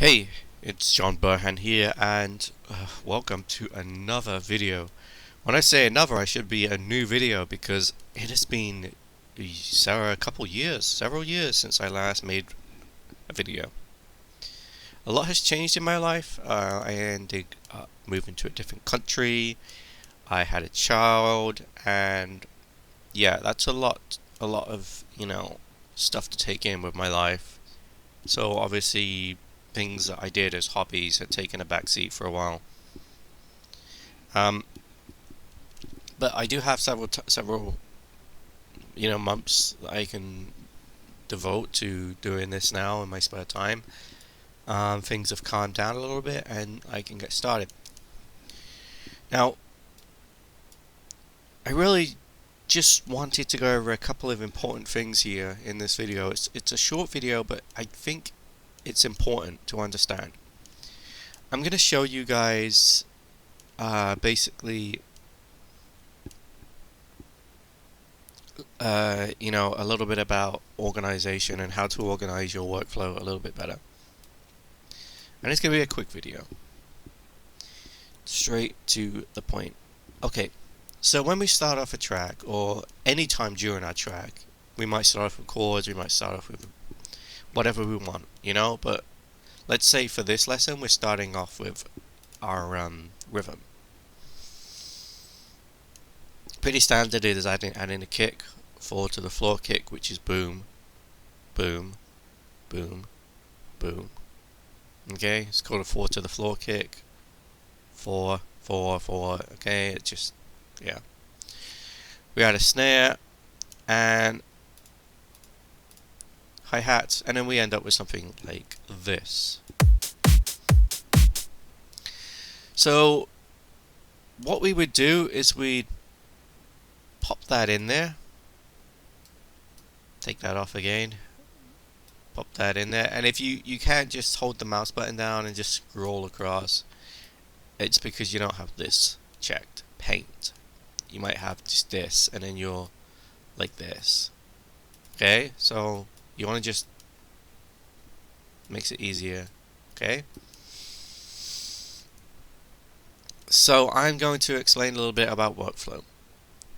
Hey, it's John Burhan here, and welcome to another video. When I say another, I should be a new video because it has been several years since I last made a video. A lot has changed in my life. I ended up moving to a different country. I had a child, and yeah, that's a lot of stuff to take in with my life. So obviously things that I did as hobbies had taken a backseat for a while. Um, but I do have several months that I can devote to doing this now in my spare time. Things have calmed down a little bit, and I can get started. Now, I really just wanted to go over a couple of important things here in this video. It's a short video, but I think it's important to understand. I'm going to show you guys basically a little bit about organization and how to organize your workflow a little bit better. And it's going to be a quick video. Straight to the point. Okay, so when we start off a track, or any time during our track, we might start off with chords, we might start off with whatever we want, but let's say for this lesson we're starting off with our rhythm. Pretty standard is adding a kick, forward to the floor kick, which is boom, boom, boom, boom. Okay, it's called a forward to the floor kick. 4, 4, 4. Okay, it just, yeah. We add a snare and hi-hats, and then we end up with something like this. So what we would do is we'd pop that in there, take that off again, pop that in there, and if you can't just hold the mouse button down and just scroll across, it's because you don't have this checked, paint. You might have just this, and then you're like this. Okay, so you want to just makes it easier. Okay, so I'm going to explain a little bit about workflow.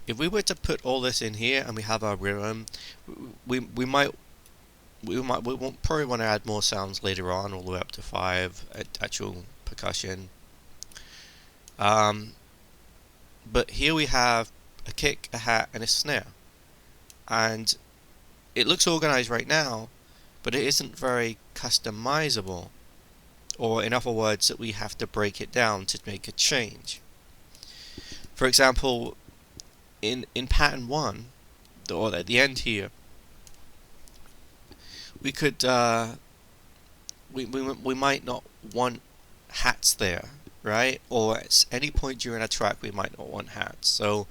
If we were to put all this in here and we have our rhythm, we won't probably want to add more sounds later on, all the way up to 5 actual percussion. But here we have a kick, a hat, and a snare, and it looks organized right now, but it isn't very customizable, or in other words, that we have to break it down to make a change. For example, in pattern 1, or at the end here, we could we might not want hats there, right? Or at any point during a track we might not want hats. So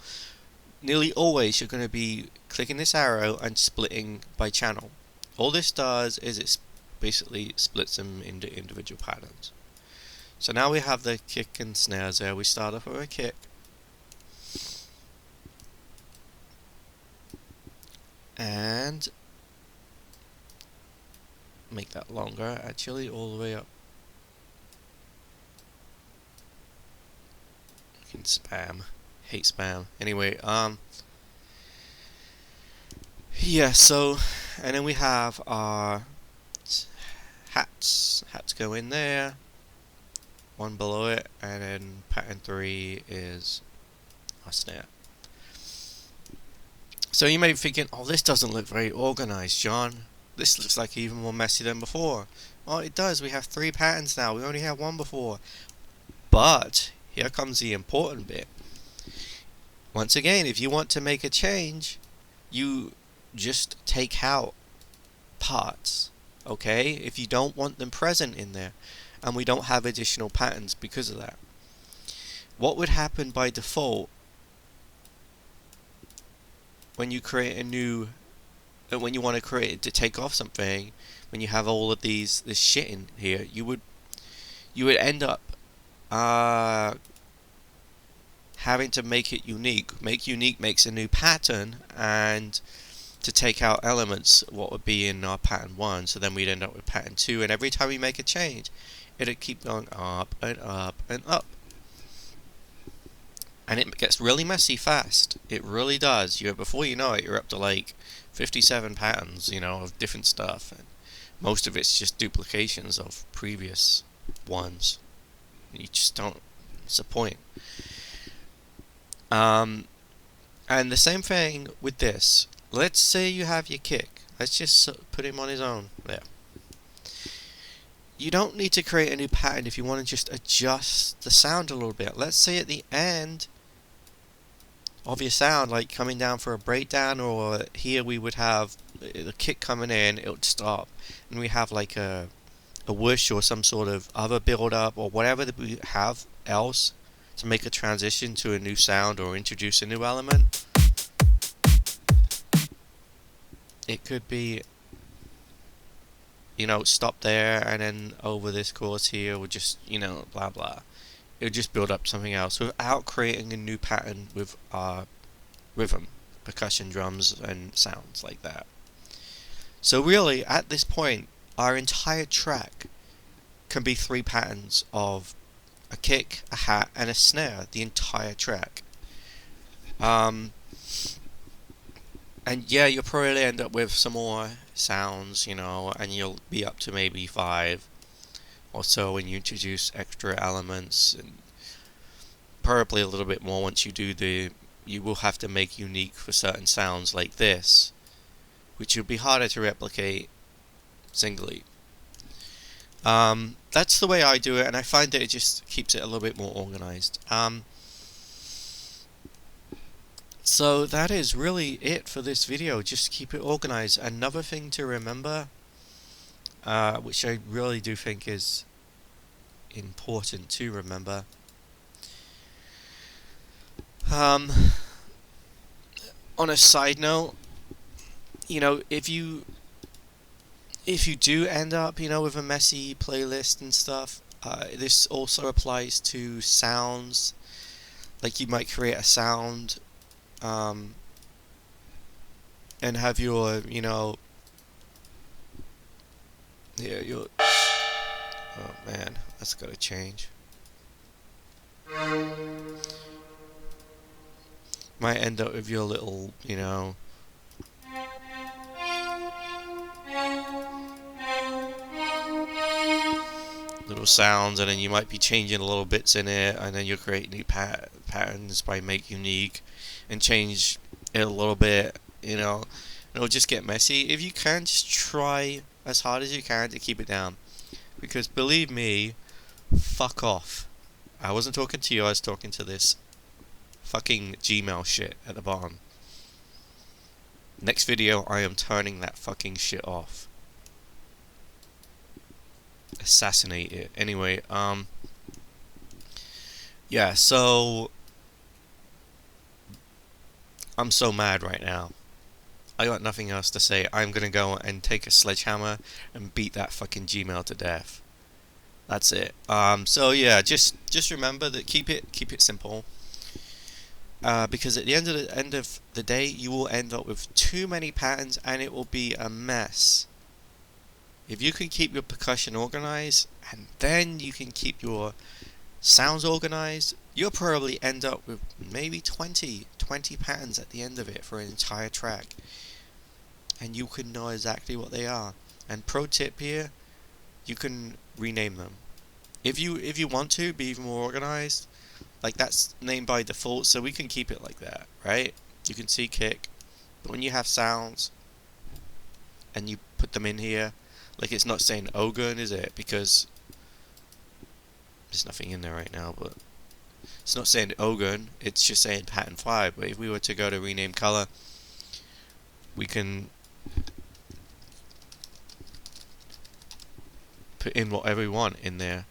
nearly always you're going to be clicking this arrow and splitting by channel. All this does is it basically splits them into individual patterns. So now we have the kick and snares there. We start off with a kick, and make that longer actually, all the way up. Spam, hate spam. Anyway, yeah, so, and then we have our hats go in there, one below it, and then pattern 3 is our snare. So you may be thinking, oh, this doesn't look very organized, John. This looks like even more messy than before. Well, it does. We have 3 patterns now. We only had 1 before. But here comes the important bit. Once again, if you want to make a change, you just take out parts, okay? If you don't want them present in there, and we don't have additional patterns because of that. What would happen by default when you create a new, when you want to create to take off something, when you have all of this shit in here, you would end up having to make it unique. Make unique makes a new pattern, and to take out elements what would be in our pattern 1, so then we'd end up with pattern 2, and every time we make a change it'd keep going up and up and up, and it gets really messy fast. It really does. Before you know it, you're up to like 57 patterns, of different stuff, and most of it's just duplications of previous ones. You just don't. It's the point. And the same thing with this. Let's say you have your kick. Let's just put him on his own there. You don't need to create a new pattern if you want to just adjust the sound a little bit. Let's say at the end of your sound, like coming down for a breakdown, or here we would have the kick coming in, it would stop, and we have like a whoosh or some sort of other build up or whatever that we have else to make a transition to a new sound or introduce a new element. It could be, stop there, and then over this chorus here would just, blah blah. It would just build up something else without creating a new pattern with our rhythm, percussion, drums, and sounds like that. So really, at this point, our entire track can be 3 patterns of a kick, a hat, and a snare, the entire track. And yeah, you'll probably end up with some more sounds, and you'll be up to maybe 5 or so when you introduce extra elements, and probably a little bit more once you do you will have to make unique for certain sounds like this, which will be harder to replicate singly. That's the way I do it, and I find that it just keeps it a little bit more organized. So that is really it for this video. Just keep it organized. Another thing to remember, which I really do think is important to remember, on a side note, if you do end up, with a messy playlist and stuff, this also applies to sounds. Like you might create a sound, and have your, your, oh man, that's gotta change. Might end up with your little, little sounds, and then you might be changing little bits in it, and then you'll create new patterns by Make Unique and change it a little bit, and it'll just get messy. If you can, just try as hard as you can to keep it down, because believe me, fuck off. I wasn't talking to you, I was talking to this fucking Gmail shit at the bottom. Next video, I am turning that fucking shit off. Assassinate it. Anyway, yeah, so I'm so mad right now. I got nothing else to say. I'm gonna go and take a sledgehammer and beat that fucking Gmail to death. That's it. So yeah, just remember that keep it simple. Because at the end of the day, you will end up with too many patterns, and it will be a mess. If you can keep your percussion organized, and then you can keep your sounds organized, you'll probably end up with maybe 20 patterns at the end of it for an entire track, and you can know exactly what they are. And pro tip here, you can rename them if you want to be even more organized. Like, that's named by default, so we can keep it like that, right? You can see kick, but when you have sounds and you put them in here, like, it's not saying Ogun, is it? Because there's nothing in there right now, but it's not saying Ogun, it's just saying pattern 5. But if we were to go to rename color, we can put in whatever we want in there.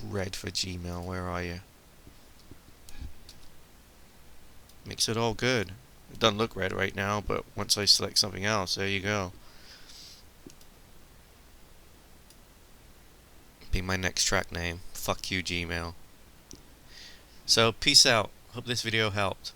Red for Gmail, where are you? Makes it all good. It doesn't look red right now, but once I select something else, there you go. Be my next track name. Fuck you, Gmail. So, peace out. Hope this video helped.